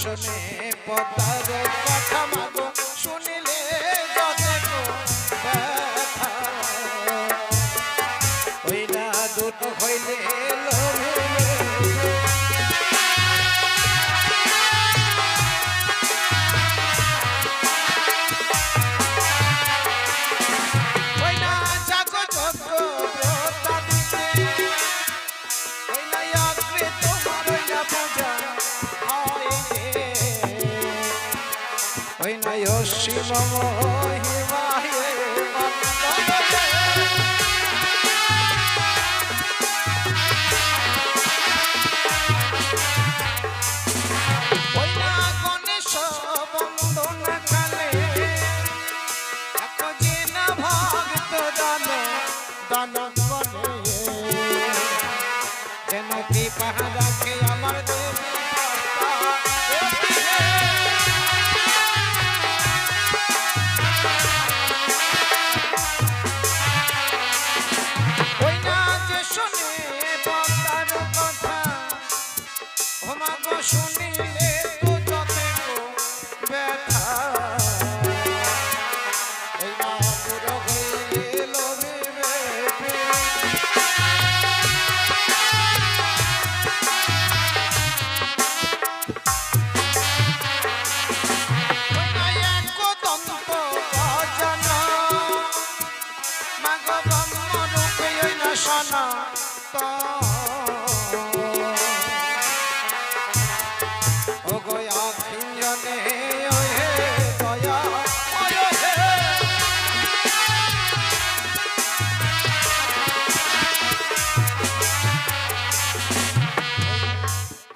শুনে পতার কথা মাগো শুনিলে যতে ব্যথা ওই না দুট হইলে শিব মহিমায়ে ওই না গণেশ বন্দনা কালে এক যে না ভক্ত দান দান করে যেন কৃপা রাখে আমার দেবী শুনিলে তো যতে ব্যথা ওই না পুরো হইল সনা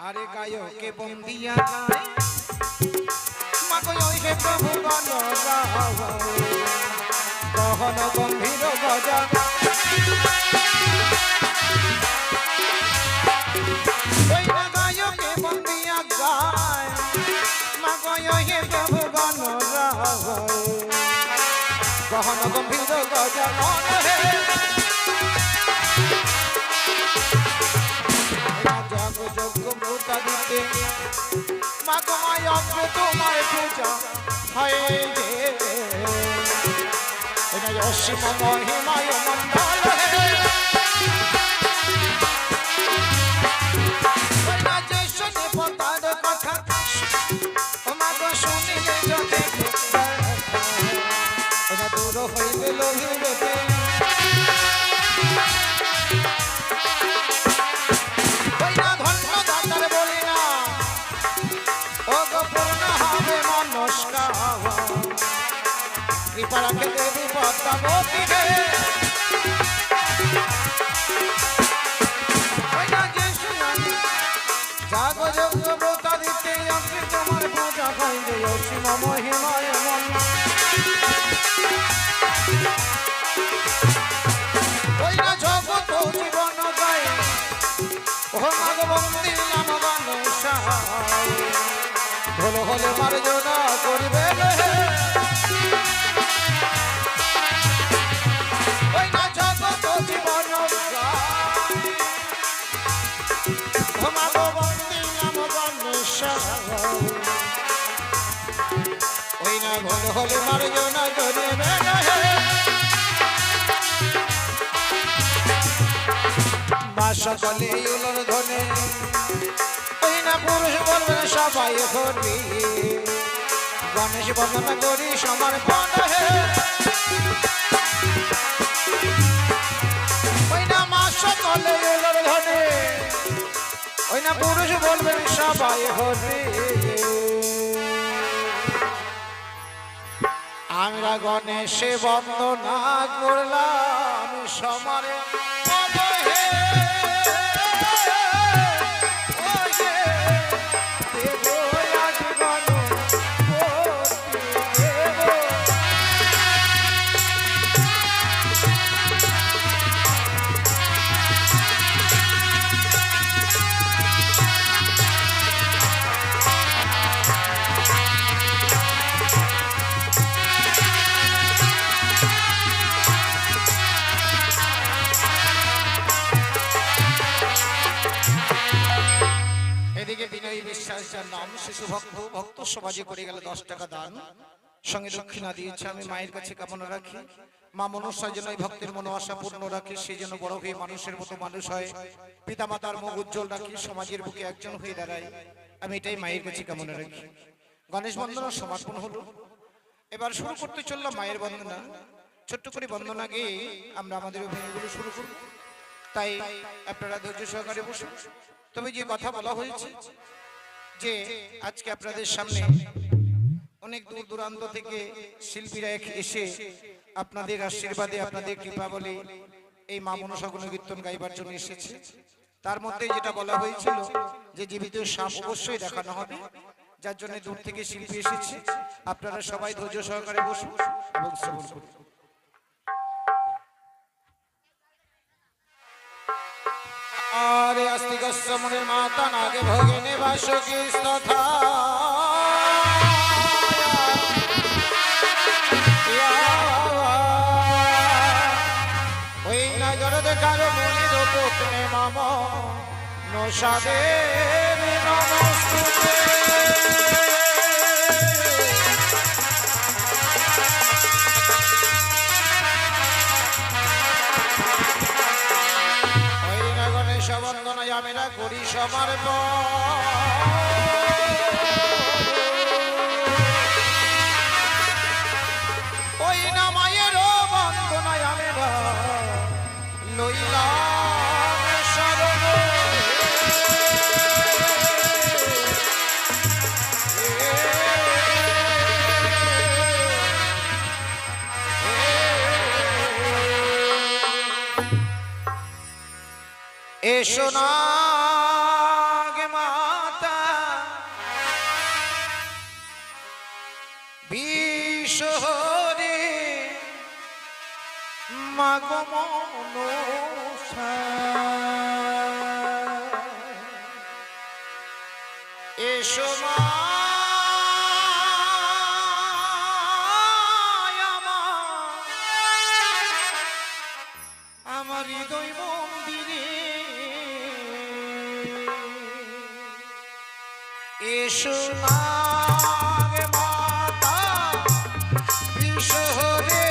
আরে গায়কে বন্দিয়া গায় মাগয় হে প্রভু গণ গহন গম্ভীর গজা ওই গায়কে বন্দিয়া গায় মাগয় হে প্রভু গণ গহন গম্ভীর গজা হে মাগমায় অগ্রে তোমার পূজা হয় যে এটা অসীম মহিমায় মন্ডল যে শুনে পতার কথা মাগ শুনিলে যদি এটা দূর হইবে লোহিতে কৃপা রাখে দেবী পদ্মাবতী হে জাগো যজ্ঞ ব্রত দিতে অগ্রে তোমার পূজা হইবে অসীম মহিমায় ওই না জগত জীবন গায়ে ও মাগ বন্দি নাম গণেশ ভোল হলে মার্জনা করিবে ওই না ভোল হলে মার্জনা করিবে মা সকলে উলর ধনে ওই না পুরুষ বলবেন সবাই করবি গণেশ বন্দনা করি সমর্পণ হে ওই না মা সকলে উলর ধনে ওই না পুরুষ বলবেন সবাই করবি আমরা গণেশে বন্দনা করলাম সমারে ভক্ত সমাজে করে গেল 10 টাকা দান, সঙ্গে দক্ষিণা দিয়েছে। আমি মায়ের কাছে কামনা রাখি মা মনসা যেন এই ভক্তের মনোবাসা পূর্ণ রাখে, সে যেন বড় হয়ে মানুষের মতো মানুষ হয়, পিতামাতার মুখ উজ্জ্বল রাখি, সমাজের বুকে একজন হয়ে দাঁড়ায়। আমি এটাই মায়ের কাছে কামনা রাখি। গণেশ বন্দনা সমাপন হলো, এবার শুরু করতে চললাম মায়ের বন্দনা। ছোট্ট করে বন্দনা গিয়ে আমরা আমাদের অভিনয়গুলো শুরু করব, তাই আপনারা ধৈর্য সহকারে বসুন। তবে যে কথা বলা হয়েছে যে আজকে আপনাদের সামনে অনেক দূর দূরান্ত থেকে শিল্পীরা এসে আপনাদের আশীর্বাদে আপনাদের কৃপা বলে এই মা মনসা গুণকীর্তন গাইবার জন্য এসেছে, তার মধ্যে যেটা বলা হয়েছিল যে জীবিত সাপ অবশ্যই দেখানো হবে, যার জন্য দূর থেকে শিল্পী এসেছে। আপনারা সবাই ধৈর্য সহকারে বসুন এবং শ্রবণ করুন। আরে আস্তিকস্য মনের মাতা নাগে ভগিনী বাসুকি তথা ওই নজরদ কারো মনির পুত্রে মাম নসাদে নমস্তুতে। বন্দনায় আমরা করি সবার ওই না মায়ের বন্দনায় আমরা লইলাম শরণ। এসো না গে মাতা বিশ্বরে মাগো মনসা, এসো মা আমার হৃদয় মন্দিরে, এসো না গে মাতা বিশ্বরে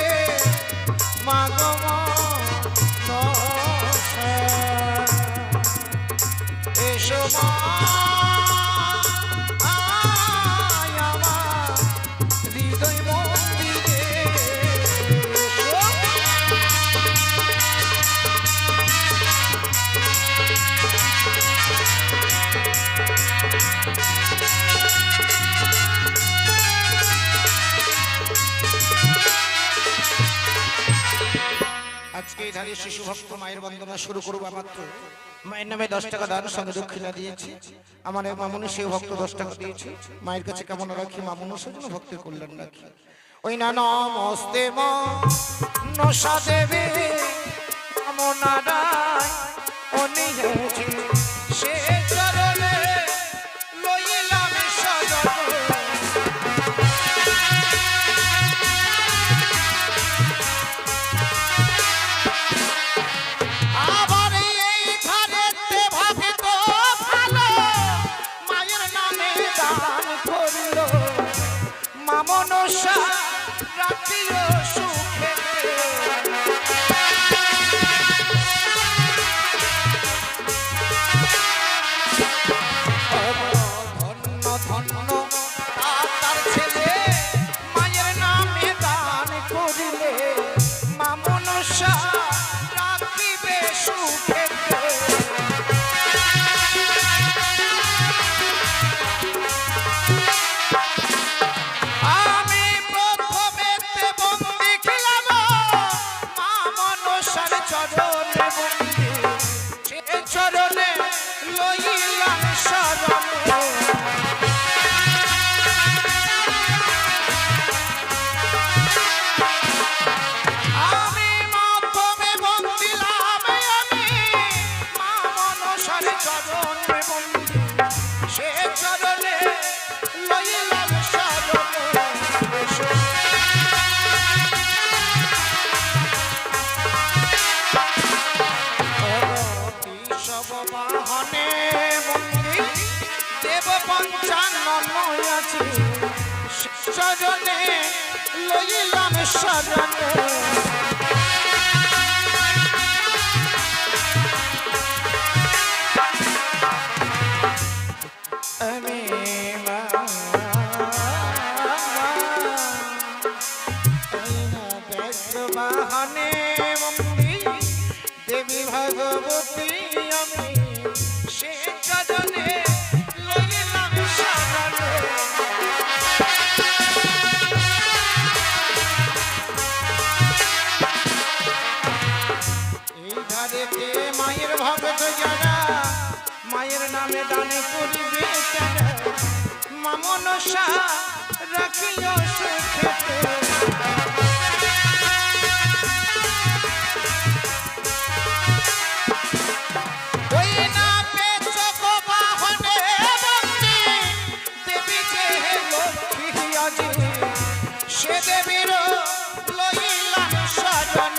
মাগো মনসা, এসো মা আমার হৃদয় মন্দিরে, আজকে ধারে শিশু ভক্ত মায়ের বন্দনা শুরু করবো। মাত্র মায়ের নামে 10 টাকা দান, সঙ্গে দক্ষিণা দিয়েছি। আমার মামুনি সেই ভক্ত 10 টাকা দিয়েছে। মায়ের কাছে কেমন রাখি মামুনি সেজন্য ভক্তের কল্যাণ রাখি। ওই না নমস্তে মনসা দেবী আমনারায় অনিহেছি সে চরণে লইলাম শরণ। মনসা রাখিও সুখে, চরণে লইলাম শরণে আমি বাহনে দেবী ভগবতী আমি সে চরণে লইলাম শরণে এই ধারেতে মায়ের ভগত যারা মায়ের নামে দানে করিবে তারা মা মনসা রাখিও সুখেতে সে দেবীর লইলাম শরণ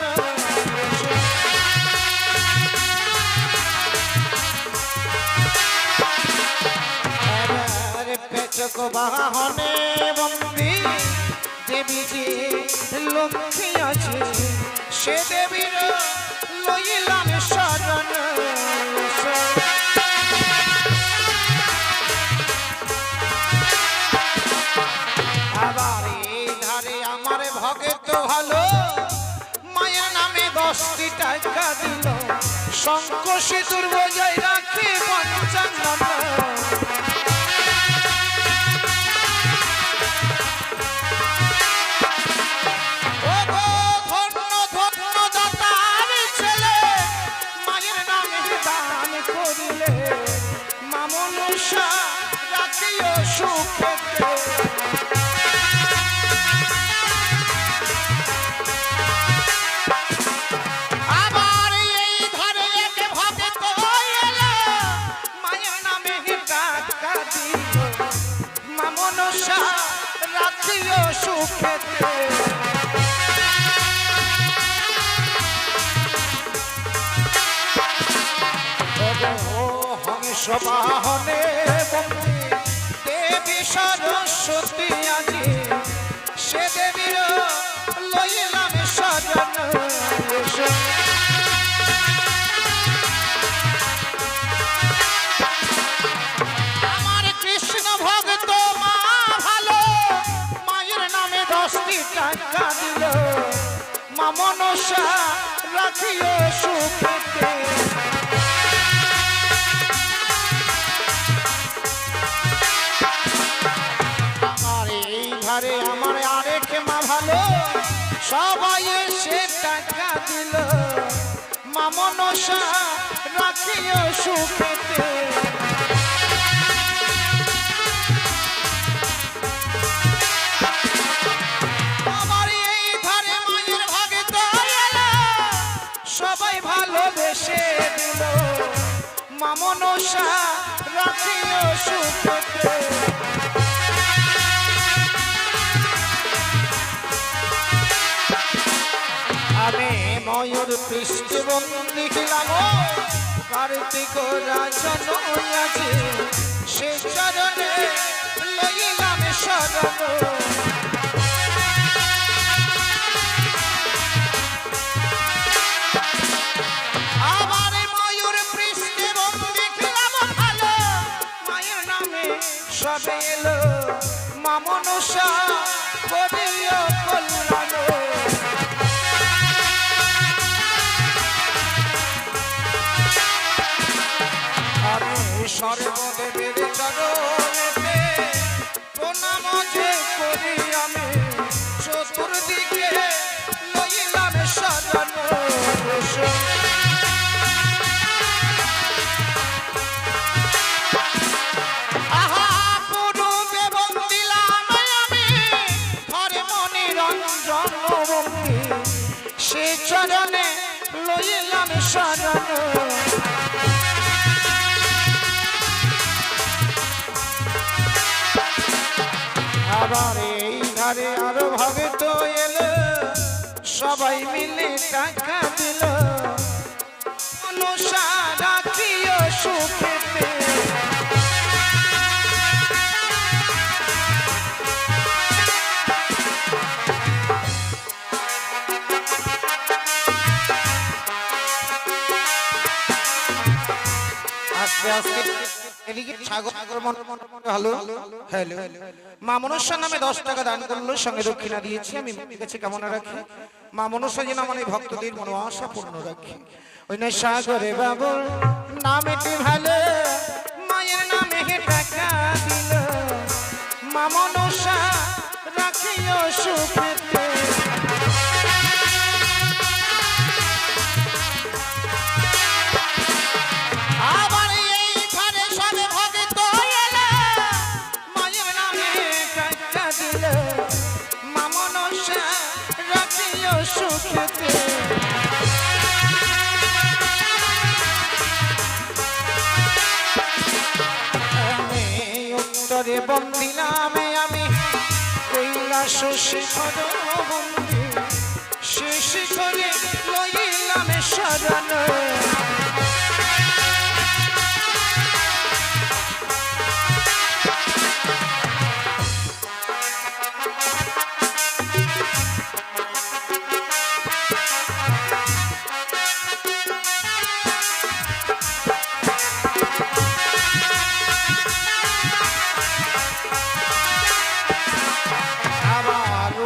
পেচক বাহনে বন্দী দেবী যে লক্ষ্মী আছে সে দেবীর লইলাম শরণ আবার এই ধারে আমার ভগত ভালো মায়ের নামে 10টি টাকা দিল শঙ্খ সিঁদুর বজায় রাখে পঞ্চানন রাখিও সুখেতে আবার এই ধারে এক ভক্ত এলো মায়ের নামে টাকা দিল মা মনসা রাখিও সুখেতে বাহনে দেবী সরস্বতী আজি সে দেবীর লইলাম শরণ আমার কৃষ্ণ ভক্ত মা ভালো মায়ের নামে 10টি টাকা দিল মা মনসা রাখিও সুখেতে আমার আরেক মা ভালো সবাই এসে টাকা দিল মা মনসা রাখিও সুখেতে আমার এই ধারে মায়ের ভগত এলো সবাই ভালোবেসে দিল মা মনসা রাখিও সুখেতে আমি ময়ূর পৃষ্ঠে বন্দি খিলাম কার্তিক রাজন আছে সে চরণে লইলাম শরণ আবার ময়ূর পৃষ্ঠে বন্দি খিলাম ভালো মায়ের নামে সবে এলো মা মনসা করিও কল্যাণ সর্বদেবের চরণেতে প্রণাম যে করি আমি চতুর্দিকে লইলাম শরণ আহা পূর্বে বন্দিলাম আমি হরে মনি রঞ্জন বন্দি সে চরণে লইলাম শরণ আবার এই ধারে আরো ভগত এলো সবাই মিলে টাকা দিল মনসা রাখিও সুখেতে আস্তে আস্তে এদিকে সাগর হ্যালো হ্যালো মা মনসার নামে 10 টাকা দান করলো, সঙ্গে দক্ষিণা দিয়েছি আমি মায়ের কাছে কামনা রাখি মা মনসা যেন আমার এই ভক্তদের মনোবাসা পূর্ণ রাখে। ওই না সাগরে বাবুর নামেটি ভালো, মায়ের নামে টাকা দিল, মা মনসা রাখিও সুখেতে। সুখেতে উত্তরে বন্দিলামে আমি কৈলাস শিখর বন্দি, সে শিখরে লইলাম শরণ।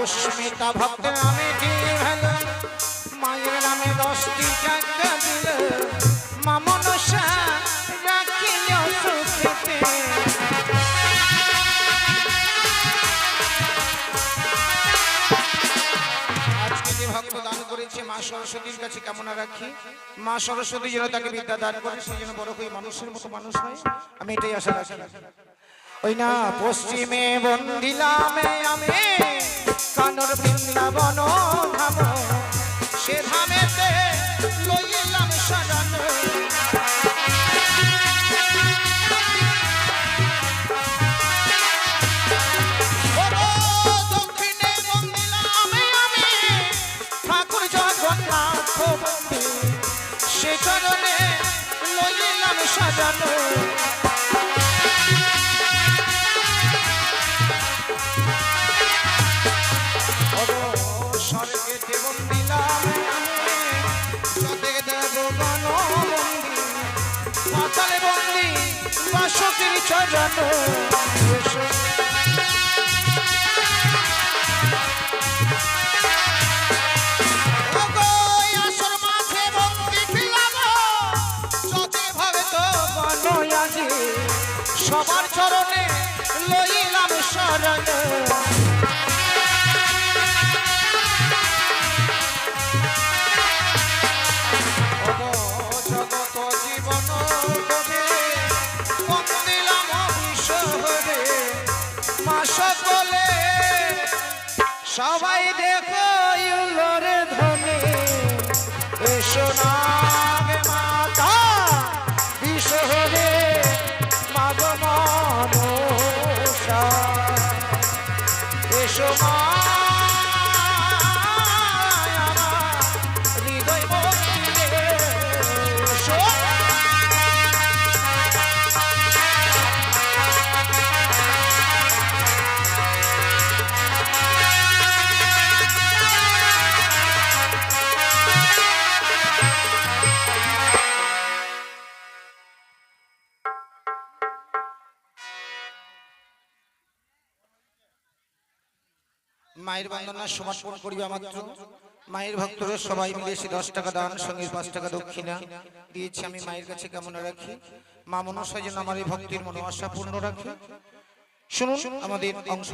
রশ্মিতা ভক্ত নামে ভালো, মায়ের নামে 10টি টাকা দিল, মা মনসা রাখিও সুখেতে। আজকে যে ভক্ত দান করেছে মা সরস্বতীর কাছে কামনা রাখি মা সরস্বতী যেন তাকে বিদ্যা দান করে, সে যেন বড় হয়ে মানুষের মতো মানুষ হয়, আমি এটাই আশা রাখি। ওই না পশ্চিমে বন্দিলামে আমি কানর বৃন্দাবন ধাম, সে ধামেতে লইলাম শরণ। দক্ষিণে বন্দিলামে আমি ঠাকুর জগন্নাথ বন্দি, সে চরণে লইলাম শরণ। স্বর্গেতে বন্দিলাম যতে দেব গণ বন্দি, পাতালে বন্দি বাসকের চরণ। আসর মাঝে বন্দি ছিলাম যতে ভাবে তো গণ আজি, সবার চরণে লইলাম শরণ। জগত জীবন কবে বন্দিলাম বিশ্বরে, মা সকলে সবাই দেখো ইউলোরে ধনে, এসো না গে মাতা বিশ্বরে মাগ মনসা, এসো মা হৃদয় মন্দিরে এসো। মায়ের বন্দনা সমর্পণ করিবা মাত্র মায়ের ভক্তরা সবাই মিলে এসে 10 টাকা দান, সঙ্গে 5 টাকা দক্ষিণা দিয়েছি আমি মায়ের কাছে কামনা রাখি মা মনসা যেন আমার এই ভক্তির মনোবাসা পূর্ণ রাখে। শুনুন আমাদের অংশ।